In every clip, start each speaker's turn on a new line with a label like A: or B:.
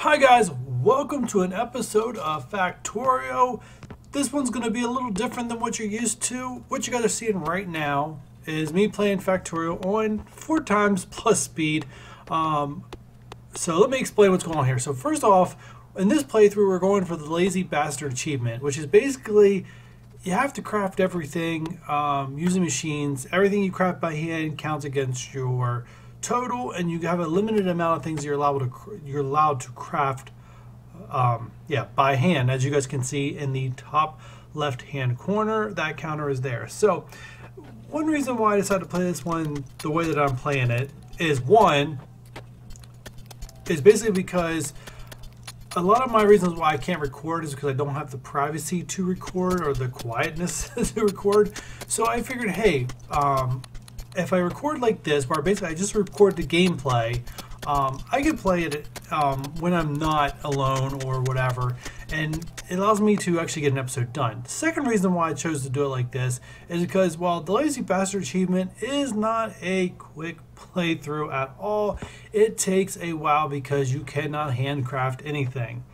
A: Hi guys, welcome to an episode of Factorio. This one's going to be a little different than what you're used to. What you guys are seeing right now is me playing Factorio on 4 times plus speed. So let me explain what's going on here. So first off, in this playthrough we're going for the Lazy Bastard achievement, which is basically you have to craft everything using machines. Everything you craft by hand counts against your total, and you have a limited amount of things you're allowed to craft by hand. As you guys can see in the top left hand corner, that counter is there. So one reason why I decided to play this one the way that I'm playing it is basically because a lot of my reasons why I can't record is because I don't have the privacy to record or the quietness to record. So I figured, hey, if I record like this, where basically I just record the gameplay, I can play it when I'm not alone or whatever, and it allows me to actually get an episode done. The second reason why I chose to do it like this is because, while the Lazy Bastard achievement is not a quick playthrough at all, it takes a while because you cannot handcraft anything.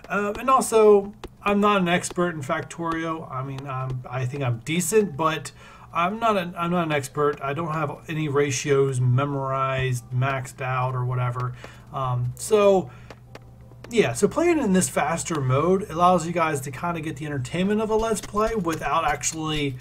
A: And also, I'm not an expert in Factorio. I mean, I think I'm decent, but I'm not an expert. I don't have any ratios memorized, maxed out, or whatever. So playing in this faster mode allows you guys to kind of get the entertainment of a Let's Play without actually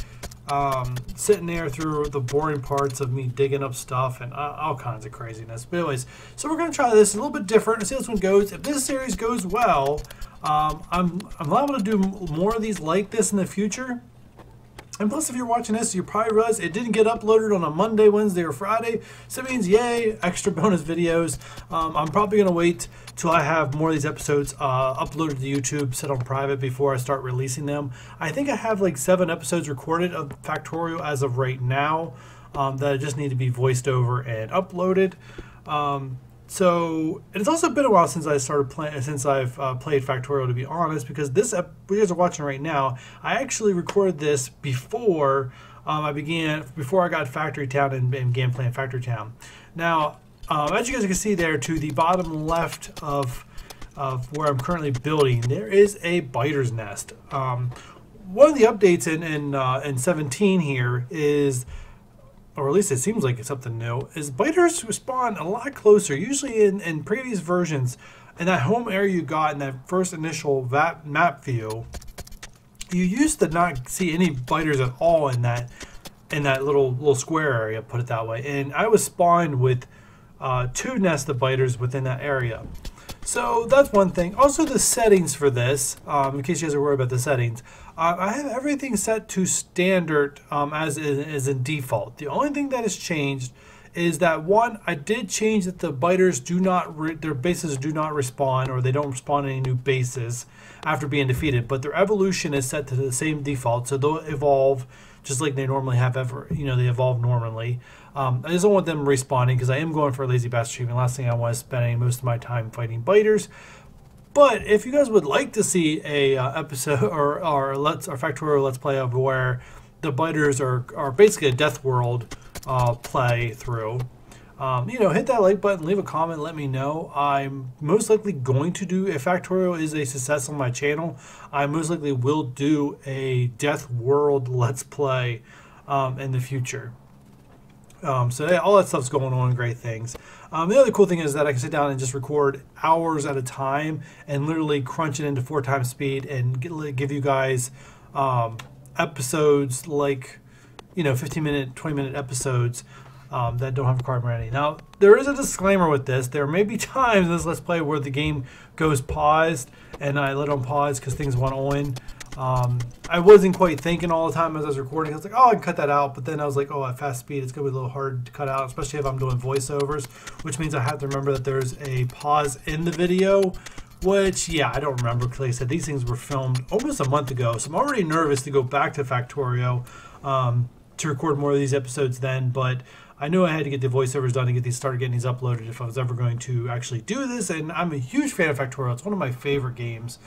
A: sitting there through the boring parts of me digging up stuff and all kinds of craziness. But anyways, so we're going to try this a little bit different and see how this one goes. If this series goes well, I'm liable to do more of these like this in the future. And plus, if you're watching this, you probably realize it didn't get uploaded on a Monday, Wednesday, or Friday. So it means, yay, extra bonus videos. I'm probably going to wait till I have more of these episodes uploaded to YouTube, set on private before I start releasing them. I think I have like 7 episodes recorded of Factorio as of right now that just need to be voiced over and uploaded. So it's also been a while since I started playing, since I've played Factorio, to be honest, because this you guys are watching right now, I actually recorded this before before I got Factory Town and began playing Factory Town. Now, as you guys can see there to the bottom left of where I'm currently building, there is a biter's nest. One of the updates in 17 here is, or at least it seems like it's something new, is biters spawn a lot closer. Usually in previous versions, in that home area you got in that first initial map view, you used to not see any biters at all in that little square area, put it that way. And I was spawned with 2 nests of biters within that area. So that's one thing. Also, the settings for this, in case you guys are worried about the settings, I have everything set to standard as in default. The only thing that has changed is that, one, I did change that the biters their bases do not respawn, or they don't spawn any new bases after being defeated, but their evolution is set to the same default, so they'll evolve just like they normally have they evolve normally. I just don't want them respawning because I am going for a Lazy Bastard achievement. Last thing I want is spending most of my time fighting biters. But if you guys would like to see a episode or Factorio Let's Play of where the biters are basically a Death World playthrough, hit that like button, leave a comment, let me know. I'm most likely going to do, if Factorio is a success on my channel, I most likely will do a Death World Let's Play in the future. So yeah, all that stuff's going on, great things. The other cool thing is that I can sit down and just record hours at a time and literally crunch it into 4 times speed and give you guys episodes like 15-minute, 20-minute episodes that don't have requirement ready. Now, there is a disclaimer with this. There may be times in this Let's Play where the game goes paused and I let it on pause because things went on. I wasn't quite thinking all the time as I was recording. I was like, oh, I can cut that out. But then I was like, oh, at fast speed, it's going to be a little hard to cut out, especially if I'm doing voiceovers, which means I have to remember that there's a pause in the video, which, yeah, I don't remember because, like I said, these things were filmed almost a month ago. So I'm already nervous to go back to Factorio to record more of these episodes then. But I knew I had to get the voiceovers done to start getting these uploaded if I was ever going to actually do this. And I'm a huge fan of Factorio. It's one of my favorite games.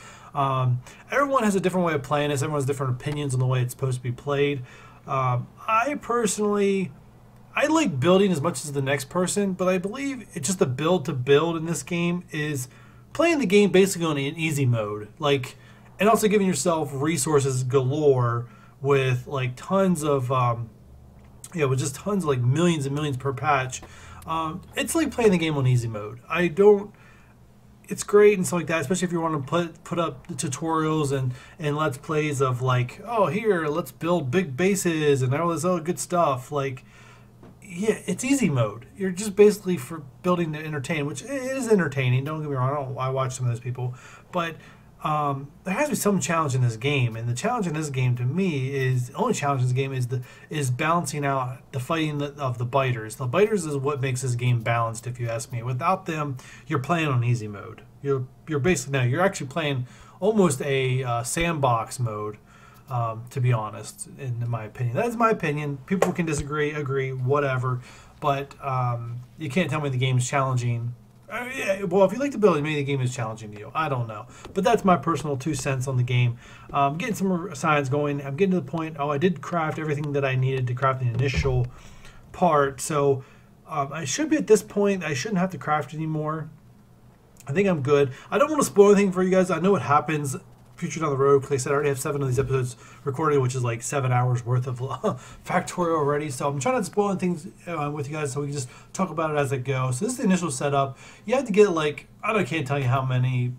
A: Everyone has a different way of playing this. Everyone has different opinions on the way it's supposed to be played. I personally, I like building as much as the next person, but I believe it's just the build to build in this game is playing the game basically on an easy mode, like, and also giving yourself resources galore with like tons of with just tons of like millions and millions per patch. It's like playing the game on easy mode. It's great and stuff like that, especially if you want to put up the tutorials and let's plays of like, oh, here, let's build big bases and all this other good stuff. Like, yeah, it's easy mode. You're just basically for building to entertain, which is entertaining. Don't get me wrong. I watch some of those people, but there has to be some challenge in this game, and the challenge in this game to me is the only challenge in this game is balancing out the fighting of the biters. The biters is what makes this game balanced, if you ask me. Without them, you're playing on easy mode. You're basically you're actually playing almost a sandbox mode. To be honest, in my opinion. That's my opinion. People can disagree, agree, whatever. But you can't tell me the game's challenging. Yeah, well, if you like the building, maybe the game is challenging to you. I don't know. But that's my personal 2 cents on the game. Getting some science going. I'm getting to the point, I did craft everything that I needed to craft the initial part. So I should be at this point. I shouldn't have to craft anymore. I think I'm good. I don't want to spoil anything for you guys. I know what happens future down the road, because like I said, I already have 7 of these episodes recorded, which is like 7 hours worth of Factorio already. So I'm trying not to spoil things with you guys, so we can just talk about it as it goes. So this is the initial setup. You have to get like, I can't tell you how many.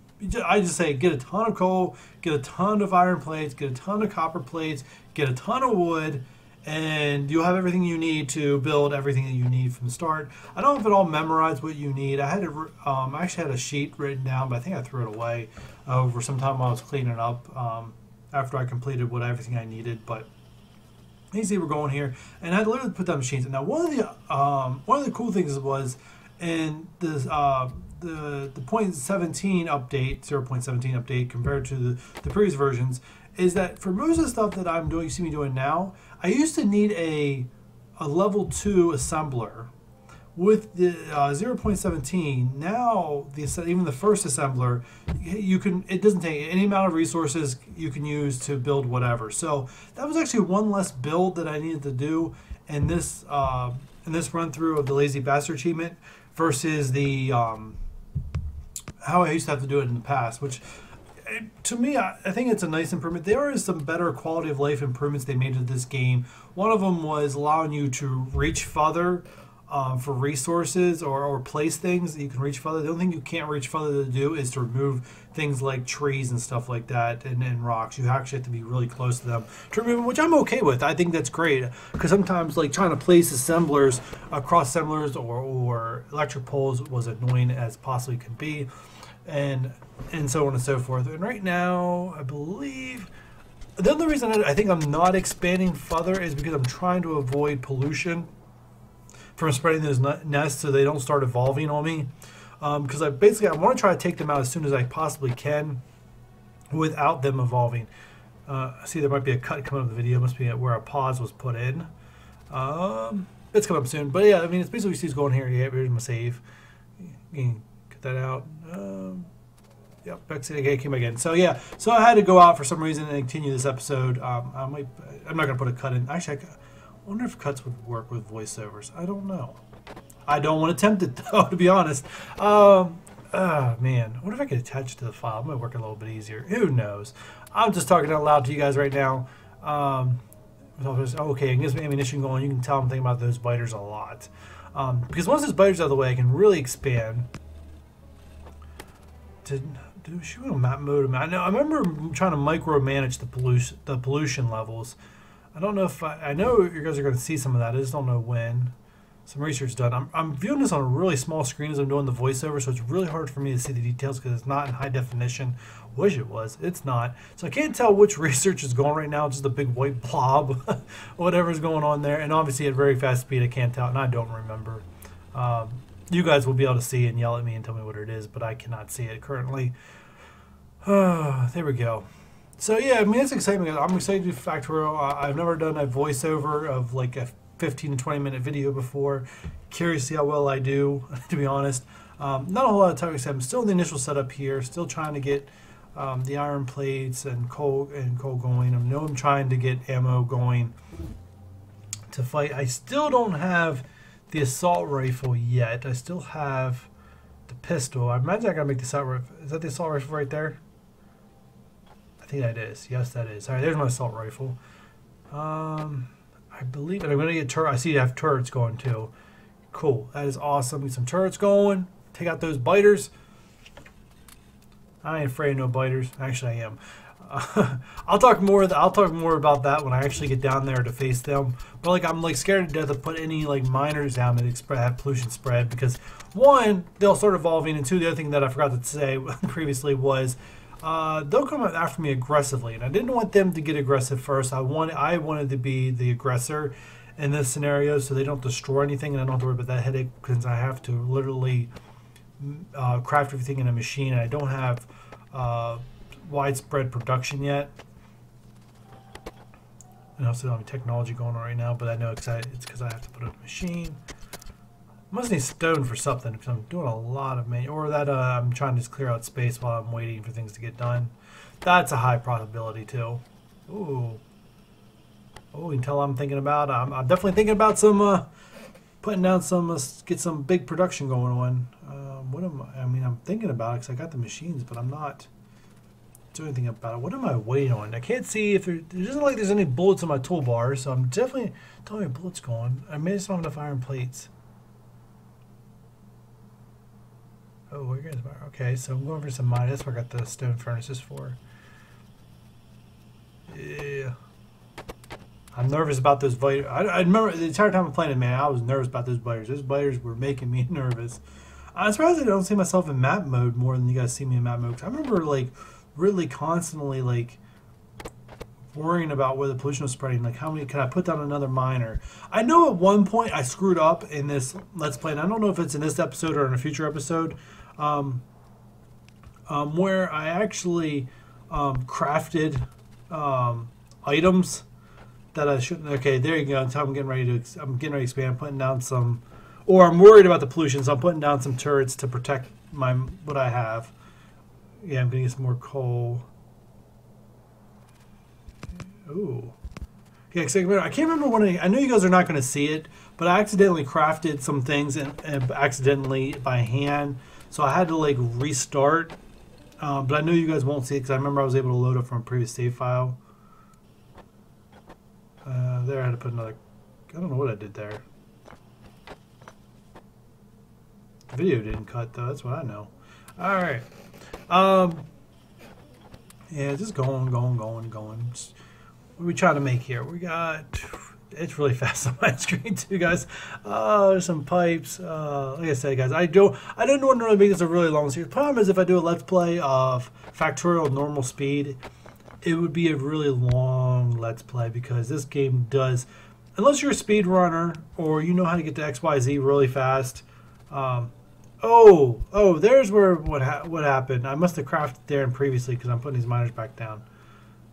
A: I just say get a ton of coal, get a ton of iron plates, get a ton of copper plates, get a ton of wood, and you'll have everything you need to build everything that you need from the start. I don't know if it all memorized what you need. I had I actually had a sheet written down, but I think I threw it away over some time while I was cleaning up after I completed everything I needed. But you see we're going here, and I literally put down machines. And now one of the cool things was in this the 0.17 update, 0.17 update compared to the previous versions, is that for most of the stuff that I'm doing, you see me doing now, I used to need a level 2 assembler. With the 0.17, now even the first assembler, it doesn't take any amount of resources you can use to build whatever. So that was actually one less build that I needed to do in this run through of the Lazy Bastard achievement versus the how I used to have to do it in the past, which to me, I think it's a nice improvement. There is some better quality of life improvements they made to this game. One of them was allowing you to reach further for resources or place things that you can reach further. The only thing you can't reach further to do is to remove things like trees and stuff like that and rocks. You actually have to be really close to them to remove them, which I'm okay with. I think that's great, because sometimes like trying to place assemblers, cross assemblers or electric poles was annoying as possibly could be. And so on and so forth. And right now, I believe the other reason I think I'm not expanding further is because I'm trying to avoid pollution from spreading those nests so they don't start evolving on me. Because I want to try to take them out as soon as I possibly can without them evolving. See, there might be a cut coming up in the video. It must be where a pause was put in. It's coming up soon. But yeah, I mean, it's basically what you see is going here. Yeah, here's my save. You can cut that out. Yep, okay, came again. So yeah, so I had to go out for some reason and continue this episode. I'm not gonna put a cut in. Actually, I wonder if cuts would work with voiceovers. I don't know. I don't want to tempt it though, to be honest. Man, what if I could attach it to the file? It might work a little bit easier. Who knows? I'm just talking out loud to you guys right now. Okay, and gets my ammunition going. You can tell I'm thinking about those biters a lot. Because once those biters out of the way, I can really expand. Do she want map mode? I remember trying to micromanage the pollution levels. I don't know if I know you guys are going to see some of that. I just don't know when. Some research done. I'm viewing this on a really small screen as I'm doing the voiceover, so it's really hard for me to see the details because it's not in high definition. Wish it was. It's not. So I can't tell which research is going right now. Just a big white blob, whatever's going on there. And obviously at very fast speed, I can't tell, and I don't remember. You guys will be able to see and yell at me and tell me what it is, but I cannot see it currently. There we go. So yeah, I mean, it's exciting. I'm excited to do Factorio. I've never done a voiceover of like a 15 to 20 minute video before. Curious to see how well I do, to be honest. Not a whole lot of time. I'm still in the initial setup here. Still trying to get the iron plates and coal going. I know I'm trying to get ammo going to fight. I still don't have the assault rifle yet. I still have the pistol. I imagine I gotta make the assault rifle. Is that the assault rifle right there? I think that is. Yes, that is. All right, there's my assault rifle. I believe, and I'm gonna get turret. I see you have turrets going too. Cool. That is awesome. Get some turrets going. Take out those biters. I ain't afraid of no biters. Actually, I am. I'll talk more about that when I actually get down there to face them. But like, I'm like scared to death to put any like miners down that have pollution spread, because one, they'll start evolving, and two, the other thing that I forgot to say previously was they'll come after me aggressively, and I didn't want them to get aggressive first. I wanted to be the aggressor in this scenario, so they don't destroy anything, and I don't have to worry about that headache, because I have to literally craft everything in a machine, and I don't have widespread production yet. And also don't have technology going on right now, but I know it's because I have to put up a machine. Must need stone for something, because I'm doing a lot of manual, or that I'm trying to just clear out space while I'm waiting for things to get done. That's a high probability too. Ooh. Oh, you can tell I'm thinking about. I'm definitely thinking about some putting down some get some big production going on. What am I? I mean, I'm thinking about it because I got the machines, but I'm not doing anything about it. What am I waiting on? I can't see if there doesn't look like there's any bullets on my toolbar, so I'm definitely telling me bullets going. I may just not have enough iron plates. Oh, where is my? Okay, so I'm going for some mine. That's what I got the stone furnaces for. Yeah. I'm nervous about those biters. I remember the entire time I'm playing it, man, I was nervous about those biters. Those biters were making me nervous. I'm surprised I don't see myself in map mode more than you guys see me in map mode. 'Cause I remember, like, really constantly, like, worrying about where the pollution was spreading. Like, how many can I put down another miner? I know at one point I screwed up in this Let's Play, and I don't know if it's in this episode or in a future episode, where I actually crafted items that I shouldn't. Okay, there you go. Until I'm getting ready to expand. I'm putting down some, or I'm worried about the pollution, so I'm putting down some turrets to protect what I have. Yeah, I'm gonna get some more coal. Ooh. Yeah, I can't remember when I know you guys are not going to see it, but I accidentally crafted some things and accidentally by hand, so I had to like restart. But I know you guys won't see it because I remember I was able to load it from a previous save file. There I had to put another. I don't know what I did there. The video didn't cut though. That's what I know. All right. Yeah, just going. Just, what are we trying to make here? We got. It's really fast on my screen too, guys. There's some pipes. Like I said, guys, I don't want to really make this a really long series. The problem is if I do a let's play of Factorio normal speed, it would be a really long let's play because this game does, unless you're a speed runner or you know how to get to XYZ really fast. Oh, there's where what happened. I must have crafted there and previously because I'm putting these miners back down.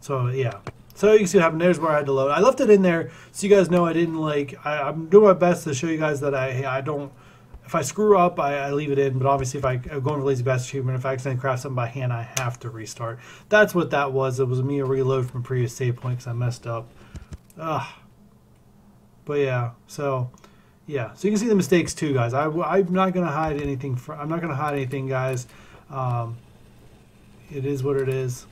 A: So yeah. So you can see what happened. There's where I had to load. I left it in there so you guys know I didn't like. I'm doing my best to show you guys that I don't. If I screw up, I leave it in. But obviously, if I go into Lazy Bastard achievement, if I accidentally craft something by hand, I have to restart. That's what that was. It was me a reload from a previous save point because I messed up. But yeah, so yeah, so you can see the mistakes too, guys. I'm not gonna hide anything. I'm not gonna hide anything, guys. It is what it is.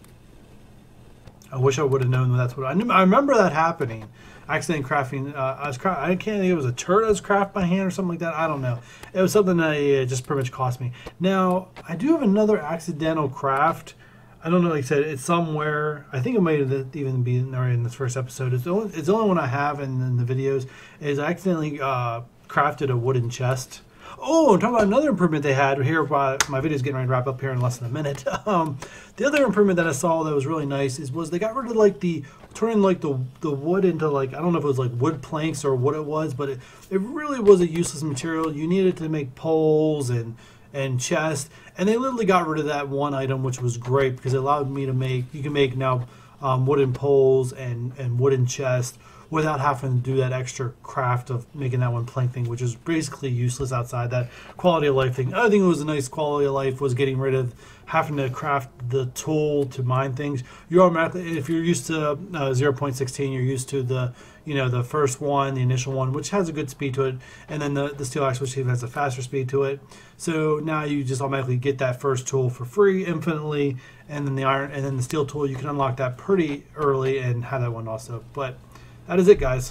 A: I wish I would have known that's what I knew. I remember that happening. Accident crafting. I can't think it was a turret I was crafted by hand or something like that. I don't know. It was something that just pretty much cost me. Now I do have another accidental craft. I don't know. Like I said, it's somewhere. I think it might have even been in this first episode. It's the only one I have in the videos. Is I accidentally crafted a wooden chest. Oh, I'm talking about another improvement they had here. My video's getting ready to wrap up here in less than a minute. The other improvement that I saw that was really nice was they got rid of like turning like the wood into like, I don't know if it was like wood planks or what it was, but it really was a useless material. You needed to make poles and chests, and they literally got rid of that one item, which was great because it allowed me to make. You can make now wooden poles and wooden chests, without having to do that extra craft of making that one plank thing, which is basically useless outside that quality of life thing. Other thing that was a nice quality of life was getting rid of having to craft the tool to mine things. You automatically, if you're used to 0.16, you're used to the the first one, the initial one, which has a good speed to it, and then the steel axe, which has a faster speed to it. So now you just automatically get that first tool for free infinitely, and then the iron, and then the steel tool, you can unlock that pretty early and have that one also. But that is it, guys.